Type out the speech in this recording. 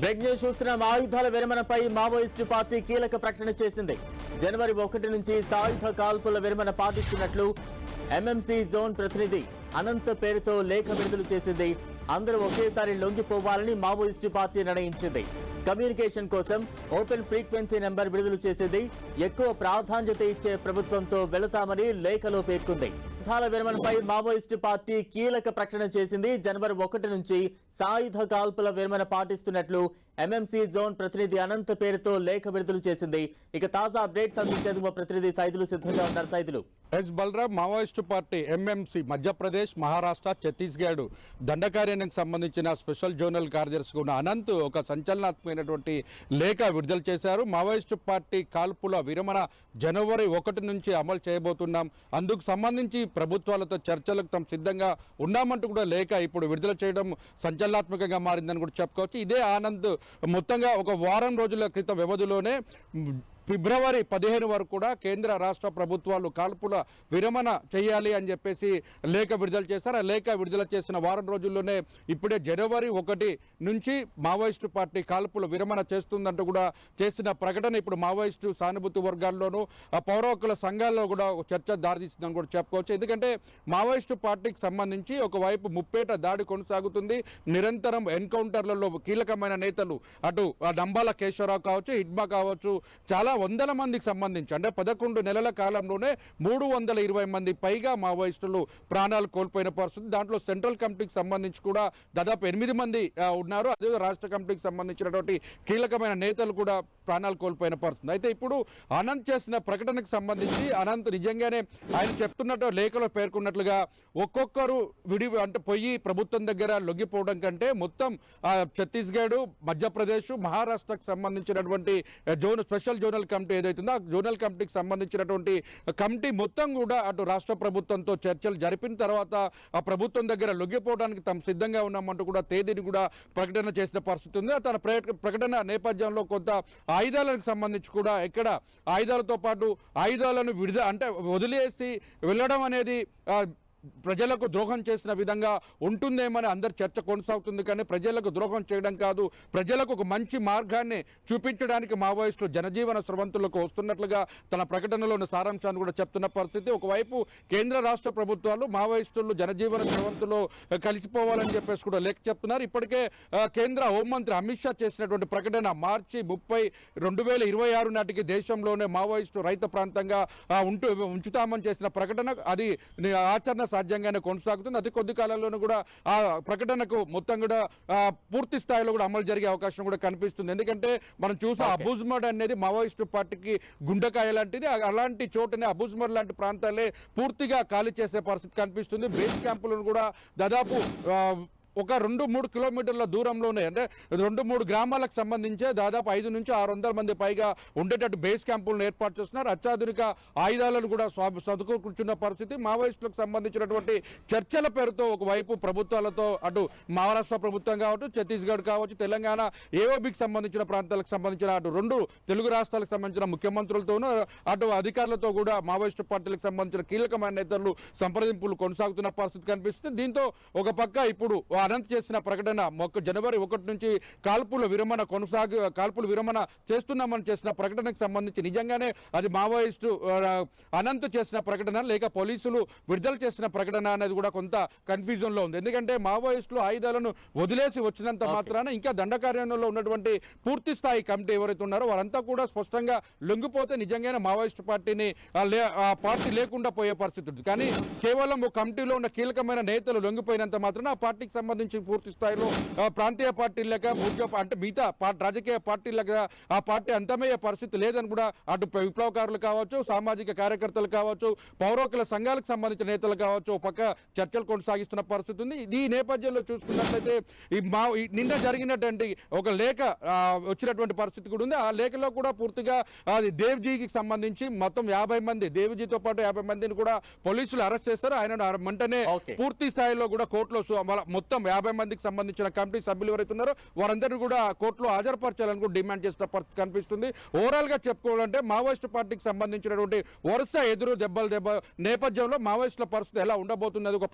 Break news చూస్తున్నాం. ఆయుధాల విరమణపై Maoist party కీలక ప్రకటన చేసింది. జనవరి 1 నుంచి సాయుధ కాల్పుల విరమణ పాటిస్తున్నట్లు ఎంఎంసీ జోన్ ప్రతినిధి అనంత్ పేరుతో లేఖ విడుదల చేసింది. అందరూ ఒకేసారి లొంగిపోవాలని మావోయిస్టు పార్టీ నిర్ణయించింది. కమ్యూనికేషన్ కోసం ఓపెన్ ఫ్రీక్వెన్సీ నెంబర్ విడుదల చేసింది. ఎక్కువ ప్రాధాన్యత ఇచ్చే ప్రభుత్వంతో వెళతామని లేఖలో పేర్కొంది. ఆయుధాల విరమణపై మావోయిస్టు పార్టీ కీలక ప్రకటన చేసింది. జనవరి 1 నుంచి సాయుధ కాల్పుల విరమణ పాటిస్తున్నట్లు ఎంఎంసీ జోన్ ప్రతినిధి అనంత్ పేరుతో లేఖ విడుదల చేసింది. ఇక తాజా అప్డేట్స్ అందించేందుకు మా ప్రతినిధి సైదులు సిద్ధంగా ఉన్నారు. Saidulu. S Balaram, Maoist party MMC Madhya Pradesh, Maharashtra, Chhattisgarh దండకార్యానికి సంబంధించిన స్పెషల్ జోనల్ కార్యదర్శిగా ఉన్న అనంత్ ఒక సంచలనాత్మకమైనటువంటి లేఖ విడుదల చేశారు. మావోయిస్టు పార్టీ కాల్పుల విరమణ జనవరి 1 నుంచి అమలు చేయబోతున్నాం, అందుకు సంబంధించి ప్రభుత్వాలతో చర్చలకు తాము సిద్ధంగా ఉన్నామంటూ కూడా లేఖ ఇప్పుడు విడుదల చేయడం సంచలనాత్మకంగా మారిందని కూడా చెప్పుకోవచ్చు. ఇదే ఆనంద్ మొత్తంగా ఒక వారం రోజుల క్రితం వ్యవధిలోనే ఫిబ్రవరి 15 వరకు కూడా కేంద్ర రాష్ట్ర ప్రభుత్వాలు కాల్పుల విరమణ చేయాలి అని చెప్పేసి లేఖ విడుదల చేశారు. ఆ లేఖ విడుదల చేసిన వారం రోజుల్లోనే ఇప్పుడే జనవరి 1 నుంచి మావోయిస్టు పార్టీ కాల్పుల విరమణ చేస్తుందంటూ కూడా చేసిన ప్రకటన ఇప్పుడు మావోయిస్టు సానుభూతి వర్గాల్లోనూ పౌర హక్కుల సంఘాల్లో కూడా చర్చ దారితీస్తుందని కూడా చెప్పుకోవచ్చు. ఎందుకంటే మావోయిస్టు పార్టీకి సంబంధించి ఒకవైపు ముప్పేట దాడి కొనసాగుతుంది. నిరంతరం ఎన్కౌంటర్లలో కీలకమైన నేతలు అటు డంబాల కేశవరావు కావచ్చు, హిడ్మా కావచ్చు, చాలా వందల మందికి సంబంధించి అంటే 11 నెలల కాలంలోనే 320 మంది పైగా మావోయిస్టులు ప్రాణాలు కోల్పోయిన పరిస్థితి. దాంట్లో సెంట్రల్ కమిటీకి సంబంధించి కూడా దాదాపు 8 మంది ఉన్నారు. అదే రాష్ట్ర కమిటీకి సంబంధించినటువంటి కీలకమైన నేతలు కూడా ప్రాణాలు కోల్పోయిన పరిస్థితి. అయితే ఇప్పుడు అనంత్ చేసిన ప్రకటనకు సంబంధించి అనంత్ నిజంగానే ఆయన చెప్తున్నట్టు లేఖలో పేర్కొన్నట్లుగా ఒక్కొక్కరు అంటే పోయి ప్రభుత్వం దగ్గర లొంగిపోవడం కంటే మొత్తం ఛత్తీస్గఢ్, మధ్యప్రదేశ్, మహారాష్ట్రకు సంబంధించినటువంటి స్పెషల్ జోనల్ కమిటీ ఏదైతుందో ఆ జోనల్ కమిటీకి సంబంధించినటువంటి కమిటీ మొత్తం కూడా అటు రాష్ట్ర ప్రభుత్వంతో చర్చలు జరిపిన తర్వాత ఆ ప్రభుత్వం దగ్గర లొంగిపోవడానికి తాము సిద్ధంగా ఉన్నామంటూ కూడా తేదీని కూడా ప్రకటన చేసిన పరిస్థితి ఉంది. తన ప్రకటన నేపథ్యంలో కొంత ఆయుధాలకు సంబంధించి కూడా ఎక్కడ ఆయుధాలతో పాటు ఆయుధాలను వదిలేసి వెళ్ళడం అనేది ప్రజలకు ద్రోహం చేసిన విధంగా ఉంటుందేమని అందరి చర్చ కొనసాగుతుంది. కానీ ప్రజలకు ద్రోహం చేయడం కాదు, ప్రజలకు ఒక మంచి మార్గాన్ని చూపించడానికి మావోయిస్టులు జనజీవన స్రవంతులకు వస్తున్నట్లుగా తన ప్రకటనలోని సారాంశాన్ని కూడా చెప్తున్న పరిస్థితి. ఒకవైపు కేంద్ర రాష్ట్ర ప్రభుత్వాలు మావోయిస్టులు జనజీవన స్రవంతులు కలిసిపోవాలని చెప్పేసి కూడా లేఖ చెప్తున్నారు. ఇప్పటికే కేంద్ర హోంమంత్రి అమిత్ షా చేసినటువంటి ప్రకటన మార్చి 30, 2026 నాటికి దేశంలోనే మావోయిస్టు రైతు ప్రాంతంగా ఉంచుతామని చేసిన ప్రకటన అది ఆచరణ సాధ్యంగానే కొనసాగుతుంది. అతి కొద్ది కాలంలోనూ కూడా ఆ ప్రకటనకు మొత్తం కూడా పూర్తి స్థాయిలో కూడా అమలు జరిగే అవకాశం కూడా కనిపిస్తుంది. ఎందుకంటే మనం చూసే అబుజ్మడ్ అనేది మావోయిస్టు పార్టీకి గుండెకాయ లాంటిది. అలాంటి చోటనే అబుజ్మడ్ లాంటి ప్రాంతాలే పూర్తిగా ఖాళీ చేసే పరిస్థితి కనిపిస్తుంది. బేస్ క్యాంపులను కూడా దాదాపు ఒక 2-3 కిలోమీటర్ల దూరంలోనే అంటే 2-3 గ్రామాలకు సంబంధించే దాదాపు 500 నుంచి 600 మంది పైగా ఉండేటట్టు బేస్ క్యాంపులను ఏర్పాటు చేస్తున్నారు. అత్యాధునిక ఆయుధాలను కూడా కూర్చున్న పరిస్థితి. మావోయిస్టులకు సంబంధించినటువంటి చర్చల పేరుతో ఒకవైపు ప్రభుత్వాలతో అటు మహారాష్ట్ర ప్రభుత్వం కావచ్చు, ఛత్తీస్గఢ్ కావచ్చు, తెలంగాణ ఏఓబికి సంబంధించిన ప్రాంతాలకు సంబంధించిన అటు 2 తెలుగు రాష్ట్రాలకు సంబంధించిన ముఖ్యమంత్రులతోనూ అటు అధికారులతో కూడా మావోయిస్టు పార్టీలకు సంబంధించిన కీలకమైన నేతలు సంప్రదింపులు కొనసాగుతున్న పరిస్థితి కనిపిస్తుంది. దీంతో ఒక పక్క ఇప్పుడు అనంత్ చేసిన ప్రకటన జనవరి 1 నుంచి కాల్పుల విరమణ చేస్తున్నామని చేసిన ప్రకటనకు సంబంధించి నిజంగానే అది మావోయిస్టు అనంత్ చేసిన ప్రకటన లేక పోలీసులు విడుదల చేసిన ప్రకటన అనేది కూడా కొంత కన్ఫ్యూజన్ లో ఉంది. ఎందుకంటే మావోయిస్టులు ఆయుధాలను వదిలేసి వచ్చినంత మాత్రాన ఇంకా దండకార్యంలో ఉన్నటువంటి పూర్తి స్థాయి కమిటీ ఎవరైతే ఉన్నారో వారంతా కూడా స్పష్టంగా లొంగిపోతే నిజంగానే మావోయిస్టు పార్టీని పార్టీ లేకుండా పోయే పరిస్థితి ఉంది. కానీ కేవలం కమిటీలో ఉన్న కీలకమైన నేతలు లొంగిపోయినంత మాత్రాన ఆ పార్టీకి సంబంధించి పూర్తి స్థాయిలో ప్రాంతీయ పార్టీలక అంటే మిగతా రాజకీయ పార్టీలక ఆ పార్టీ అంతమయ్యే పరిస్థితి లేదని కూడా అటు విప్లవకారులు కావచ్చు, సామాజిక కార్యకర్తలు కావచ్చు, పౌరకుల సంఘాలకు సంబంధించిన నేతలు కావచ్చు పక్క చర్చలు కొనసాగిస్తున్న పరిస్థితి ఉంది. ఈ నేపథ్యంలో చూసుకున్నట్లయితే నిన్న జరిగినటువంటి ఒక లేఖ వచ్చినటువంటి పరిస్థితి కూడా ఉంది. ఆ లేఖలో కూడా పూర్తిగా అది దేవ్జీకి సంబంధించి మొత్తం 50 మంది దేవ్జీతో పాటు 50 మందిని కూడా పోలీసులు అరెస్ట్ చేస్తారు. ఆయన వెంటనే పూర్తి స్థాయిలో కూడా కోర్టులో మొత్తం 50 మందికి సంబంధించిన కమిటీ సభ్యులు ఎవరైతే ఉన్నారో వారందరూ కూడా కోర్టులో హాజరుపరచాలని కూడా డిమాండ్ చేసిన పరిస్థితి కనిపిస్తుంది. ఓవరాల్ గా చెప్పుకోవాలంటే మావోయిస్టు పార్టీకి సంబంధించినటువంటి వరుస ఎదురు దెబ్బల నేపథ్యంలో మావోయిస్టుల పరిస్థితి ఎలా ఉండబోతున్నది ఒక